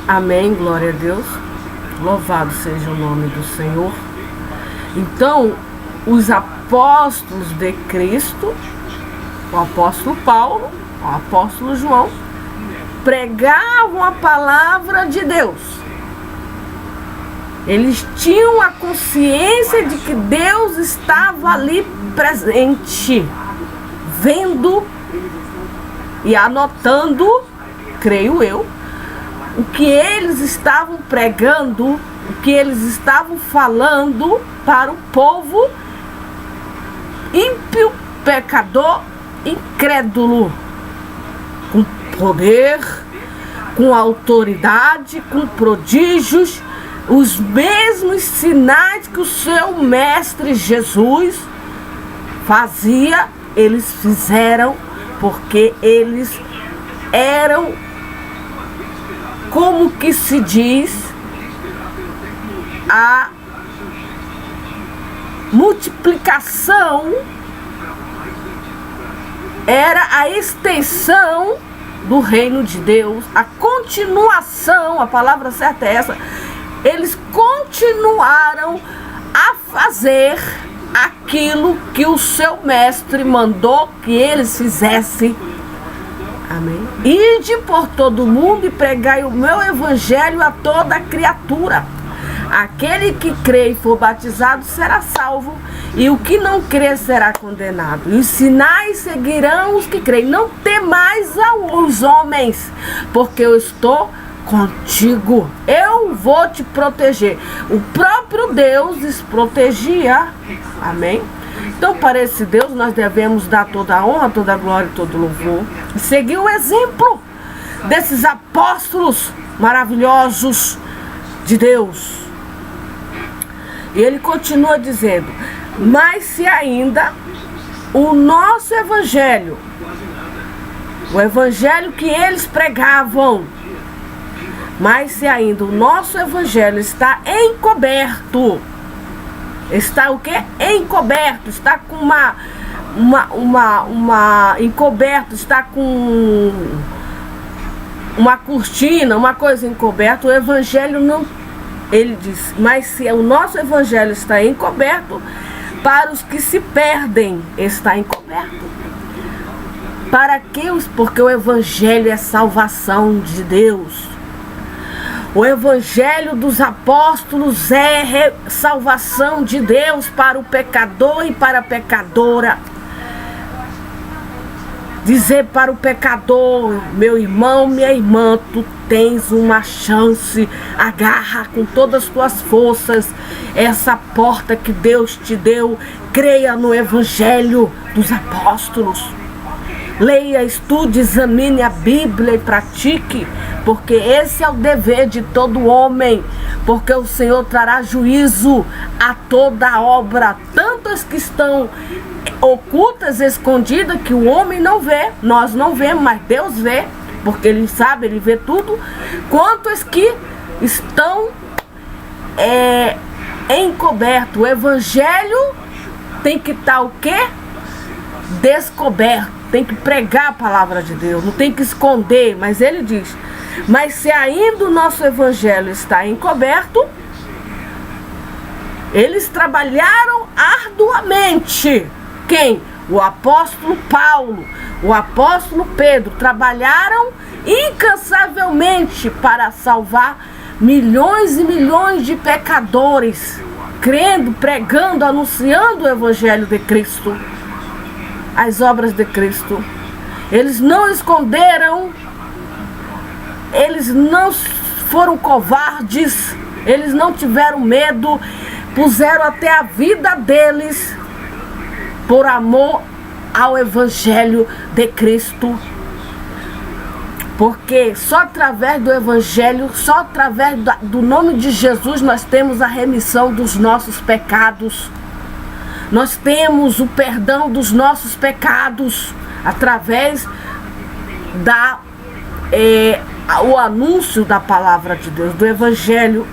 Amém, glória a Deus. Louvado seja o nome do Senhor. Então, os apóstolos de Cristo, o apóstolo Paulo, o apóstolo João, pregavam a palavra de Deus. Eles tinham a consciência de que Deus estava ali presente, vendo e anotando, creio eu, o que eles estavam pregando, o que eles estavam falando para o povo ímpio, pecador, incrédulo, com poder, com autoridade, com prodígios, os mesmos sinais que o seu mestre Jesus fazia, eles fizeram, porque eles eram, como que se diz, a multiplicação, era a extensão do reino de Deus, a continuação, a palavra certa é essa. Eles continuaram a fazer aquilo que o seu mestre mandou que eles fizessem. Amém. Ide por todo o mundo e pregai o meu evangelho a toda criatura. Aquele que crê e for batizado será salvo, e o que não crê será condenado. E os sinais seguirão os que creem. Não temais aos homens, porque eu estou contigo. Eu vou te proteger. O próprio Deus os protegia. Amém. Então, para esse Deus, nós devemos dar toda a honra, toda a glória e todo o louvor. E seguir o exemplo desses apóstolos maravilhosos de Deus. E ele continua dizendo: mas se ainda o nosso evangelho, o evangelho que eles pregavam, mas se ainda o nosso evangelho está encoberto, está o quê? Encoberto, está com uma encoberto, está com uma cortina, uma coisa encoberta, o evangelho não, ele diz, mas se o nosso evangelho está encoberto, para os que se perdem está encoberto. Para que porque o evangelho é salvação de Deus. O evangelho dos apóstolos é salvação de Deus para o pecador e para a pecadora. Dizer para o pecador: meu irmão, minha irmã, tu tens uma chance, agarra com todas as tuas forças essa porta que Deus te deu, creia no evangelho dos apóstolos. Leia, estude, examine a Bíblia e pratique, porque esse é o dever de todo homem, porque o Senhor trará juízo a toda obra, tanto as que estão ocultas, escondidas, que o homem não vê, nós não vemos, mas Deus vê, porque Ele sabe, Ele vê tudo, quanto as que estão encoberto. O evangelho tem que estar o quê? Descoberto. Tem que pregar a palavra de Deus, não tem que esconder. Mas ele diz: mas se ainda o nosso evangelho está encoberto, eles trabalharam arduamente. Quem? O apóstolo Paulo, o apóstolo Pedro, trabalharam incansavelmente para salvar milhões e milhões de pecadores, crendo, pregando, anunciando o evangelho de Cristo, as obras de Cristo. Eles não esconderam, eles não foram covardes, eles não tiveram medo, puseram até a vida deles por amor ao evangelho de Cristo. Porque só através do evangelho, só através do nome de Jesus nós temos a remissão dos nossos pecados. Nós temos o perdão dos nossos pecados através o anúncio da palavra de Deus, do evangelho.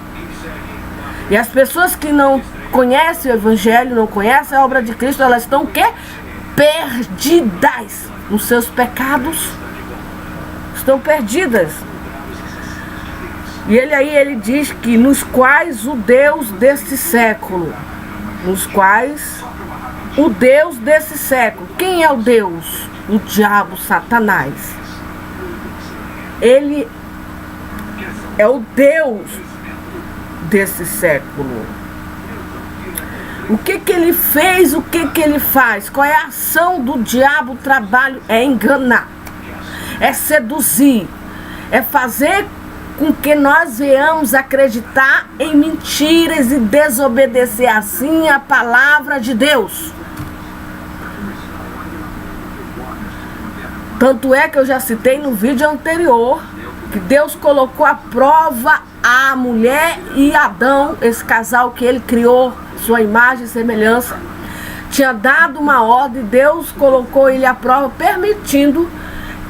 E as pessoas que não conhecem o evangelho, não conhecem a obra de Cristo, elas estão o quê? Perdidas nos seus pecados. Estão perdidas. E ele diz que nos quais o Deus deste século, quem é o Deus? O diabo, Satanás. Ele é o Deus desse século. O que ele fez, o que ele faz? Qual é a ação do diabo? O trabalho é enganar, é seduzir, é fazer com que nós venhamos acreditar em mentiras e desobedecer assim a palavra de Deus. Tanto é que eu já citei no vídeo anterior que Deus colocou à prova a mulher e Adão, esse casal que ele criou, sua imagem e semelhança. Tinha dado uma ordem, Deus colocou ele à prova, permitindo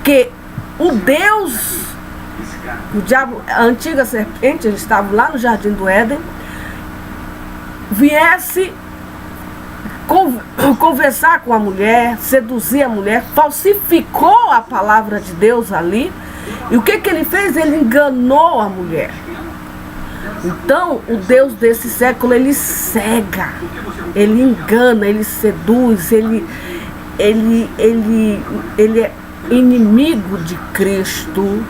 que o Deus, o diabo, a antiga serpente, eles estavam lá no Jardim do Éden, viesse conversar com a mulher, seduzir a mulher, falsificou a palavra de Deus ali. E o que ele fez? Ele enganou a mulher. Então, o Deus desse século, ele cega, ele engana, ele seduz, ele é inimigo de Cristo.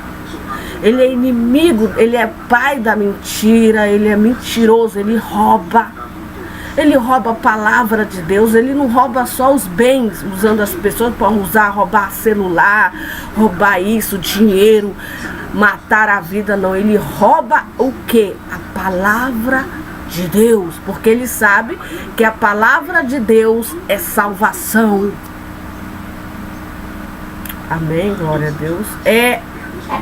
Ele é inimigo, ele é pai da mentira, ele é mentiroso, ele rouba. Ele rouba a palavra de Deus, ele não rouba só os bens, usando as pessoas para roubar celular, roubar isso, dinheiro, matar a vida, não. Ele rouba o quê? A palavra de Deus, porque ele sabe que a palavra de Deus é salvação. Amém, glória a Deus. É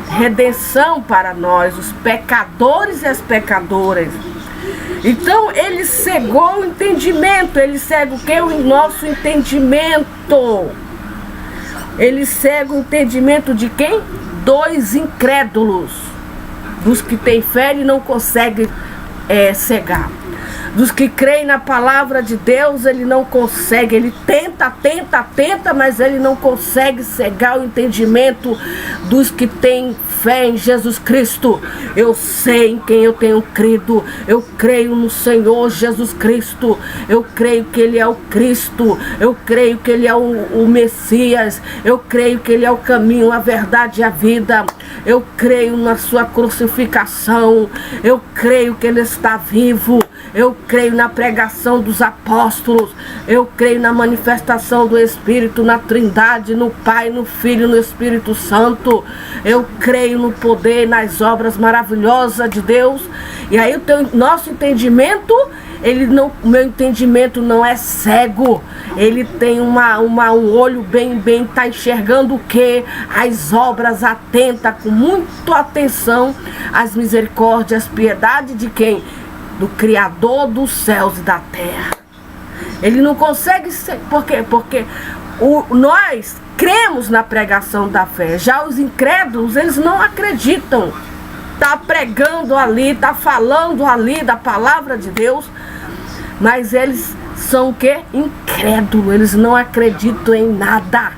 redenção para nós, os pecadores e as pecadoras. Então ele cegou o entendimento. Ele cega o que? O nosso entendimento. Ele cega o entendimento de quem? Dos incrédulos. Dos que têm fé e não conseguem cegar. Dos que creem na palavra de Deus, ele não consegue. Ele tenta, mas ele não consegue cegar o entendimento dos que têm fé em Jesus Cristo. Eu sei em quem eu tenho crido. Eu creio no Senhor Jesus Cristo. Eu creio que Ele é o Cristo. Eu creio que Ele é o Messias. Eu creio que Ele é o caminho, a verdade e a vida. Eu creio na sua crucificação. Eu creio que Ele está vivo. Eu creio na pregação dos apóstolos. Eu creio na manifestação do Espírito, na Trindade, no Pai, no Filho, no Espírito Santo. Eu creio no poder, nas obras maravilhosas de Deus. E aí nosso entendimento, o meu entendimento não é cego. Ele tem um olho bem, está enxergando o quê? As obras, atenta com muita atenção às misericórdias, piedade de quem? Do Criador dos céus e da terra. Ele não consegue ser. Por quê? Porque nós cremos na pregação da fé. Já os incrédulos, eles não acreditam. Está pregando ali, está falando ali da palavra de Deus, mas eles são o quê? Incrédulos. Eles não acreditam em nada.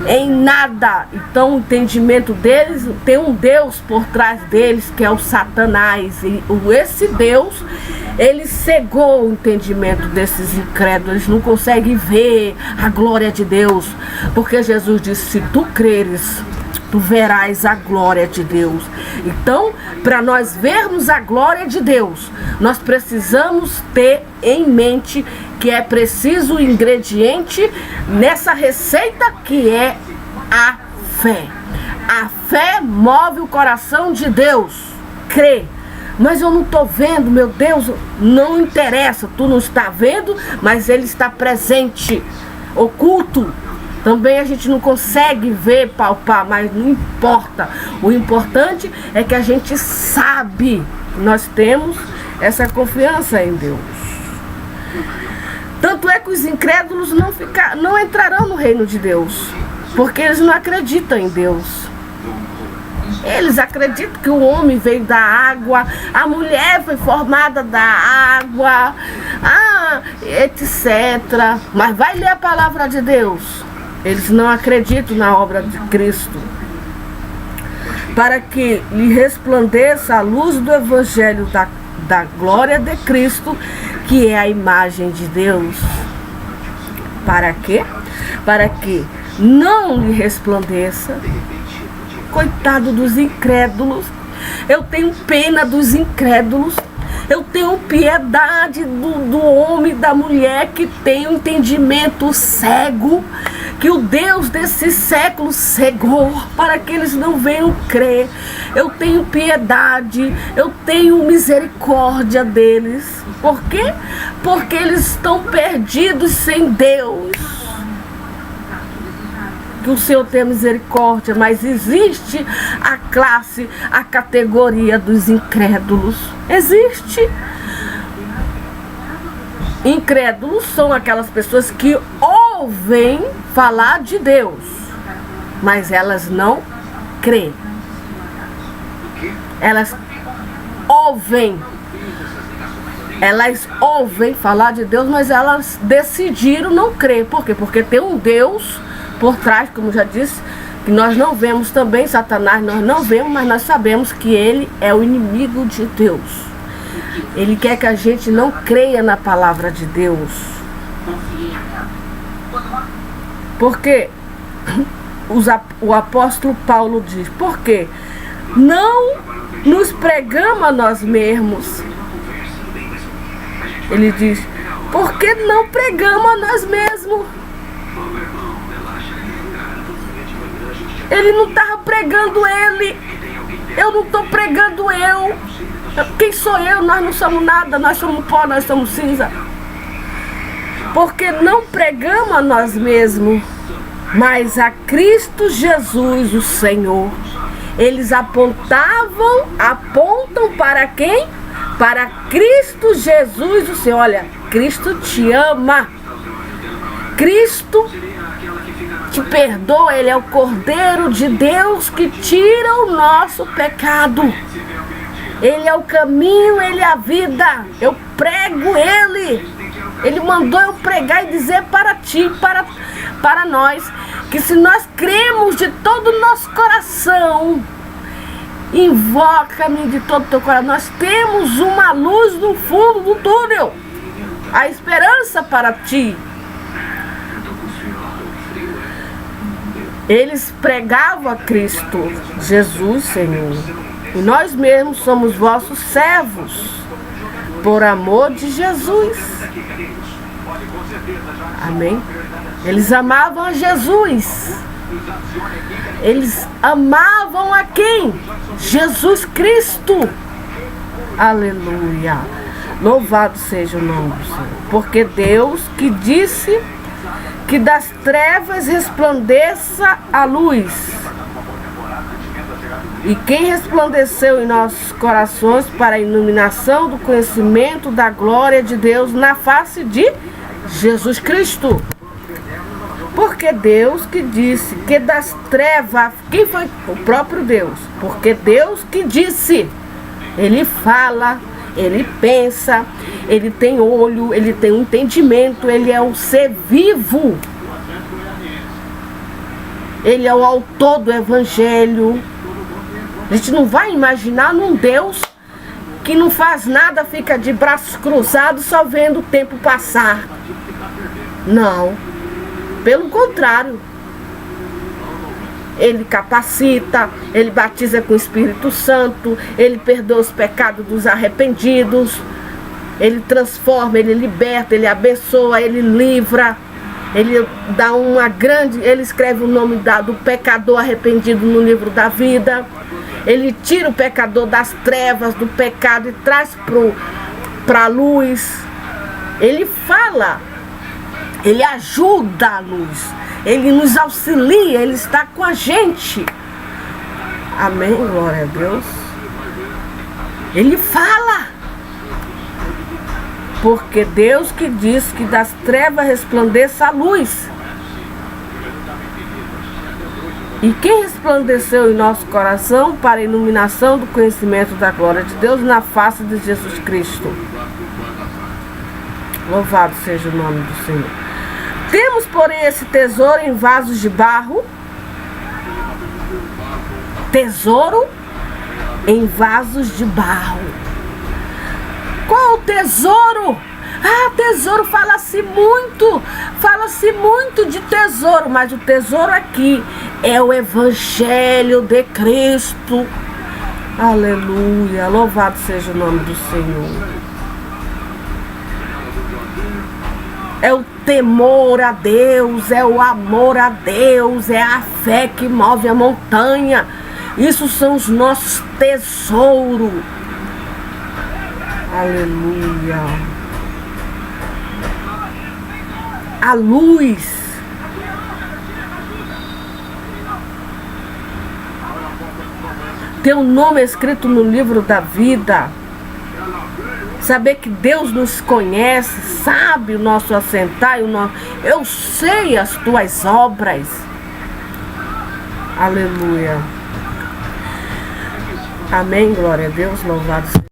Em nada. Então o entendimento deles, tem um Deus por trás deles, que é o Satanás. E esse Deus, ele cegou o entendimento desses incrédulos. Eles não conseguem ver a glória de Deus, porque Jesus disse: se tu creres, tu verás a glória de Deus. Então, para nós vermos a glória de Deus, nós precisamos ter em mente que é preciso o ingrediente nessa receita, que é a fé. A fé move o coração de Deus. Crê. Mas eu não estou vendo, meu Deus, não interessa. Tu não está vendo, mas Ele está presente, oculto. Também a gente não consegue ver, palpar, mas não importa. O importante é que a gente sabe. Nós temos essa confiança em Deus. Tanto é que os incrédulos não entrarão no reino de Deus, porque eles não acreditam em Deus. Eles acreditam que o homem veio da água, a mulher foi formada da água, etc. Mas vai ler a palavra de Deus. Eles não acreditam na obra de Cristo. para que lhe resplandeça a luz do Evangelho da glória de Cristo, que é a imagem de Deus. Para quê? Para que não lhe resplandeça. Coitado dos incrédulos. Eu tenho pena dos incrédulos. Eu tenho piedade do homem e da mulher que tem um entendimento cego, que o Deus desse século cegou para que eles não venham crer. Eu tenho piedade, eu tenho misericórdia deles. Por quê? Porque eles estão perdidos sem Deus. Que o Senhor tenha misericórdia, mas existe a classe, a categoria dos incrédulos. Existe. Incrédulos são aquelas pessoas que ouvem falar de Deus, mas elas não creem. Elas ouvem falar de Deus, mas elas decidiram não crer. Por quê? Porque tem um Deus por trás, como já disse, que nós não vemos também. Satanás nós não vemos, mas nós sabemos que ele é o inimigo de Deus. Ele quer que a gente não creia na palavra de Deus. Porque o apóstolo Paulo diz, porque não nos pregamos a nós mesmos. Ele diz, porque não pregamos a nós mesmos. Ele não estava pregando ele. Eu não estou pregando eu. Quem sou eu? Nós não somos nada. Nós somos pó, nós somos cinza. Porque não pregamos a nós mesmos, mas a Cristo Jesus, o Senhor. Eles apontam para quem? Para Cristo Jesus, o Senhor. Olha, Cristo te ama. Cristo te perdoa, Ele é o Cordeiro de Deus que tira o nosso pecado. Ele é o caminho, Ele é a vida. Eu prego Ele. Ele mandou eu pregar e dizer para ti, para nós, que se nós cremos de todo o nosso coração, invoca-me de todo o teu coração. Nós temos uma luz no fundo do túnel, a esperança para ti. Eles pregavam a Cristo Jesus, Senhor, e nós mesmos somos vossos servos, por amor de Jesus. Amém? Eles amavam a Jesus. Eles amavam a quem? Jesus Cristo. Aleluia. Louvado seja o nome do Senhor. Porque Deus que disse que das trevas resplandeça a luz. E quem resplandeceu em nossos corações para a iluminação do conhecimento da glória de Deus na face de Jesus Cristo. Porque Deus que disse que das trevas, quem foi? O próprio Deus. Porque Deus que disse, Ele fala, Ele pensa, Ele tem olho, Ele tem um entendimento, Ele é um ser vivo. Ele é o autor do Evangelho. A gente não vai imaginar num Deus que não faz nada, fica de braços cruzados só vendo o tempo passar. Não. Pelo contrário. Ele capacita, Ele batiza com o Espírito Santo, Ele perdoa os pecados dos arrependidos, Ele transforma, Ele liberta, Ele abençoa, Ele livra, Ele dá uma grande... Ele escreve o nome do pecador arrependido no livro da vida. Ele tira o pecador das trevas, do pecado e traz para a luz. Ele fala, Ele ajuda a luz, Ele nos auxilia, Ele está com a gente. Amém, glória a Deus. Ele fala. Porque Deus que diz que das trevas resplandeça a luz. E quem resplandeceu em nosso coração para a iluminação do conhecimento da glória de Deus na face de Jesus Cristo. Louvado seja o nome do Senhor. Temos, porém, esse tesouro em vasos de barro, Tesouro em vasos de barro. Qual o tesouro? Ah, tesouro, fala-se muito de tesouro, mas o tesouro aqui é o Evangelho de Cristo. Aleluia, louvado seja o nome do Senhor. É o temor a Deus, é o amor a Deus, é a fé que move a montanha. Isso são os nossos tesouros. Aleluia. A luz. Teu nome é escrito no livro da vida. Saber que Deus nos conhece, sabe o nosso assentar e o nosso... Eu sei as tuas obras. Aleluia. Amém, glória a Deus, louvado seja.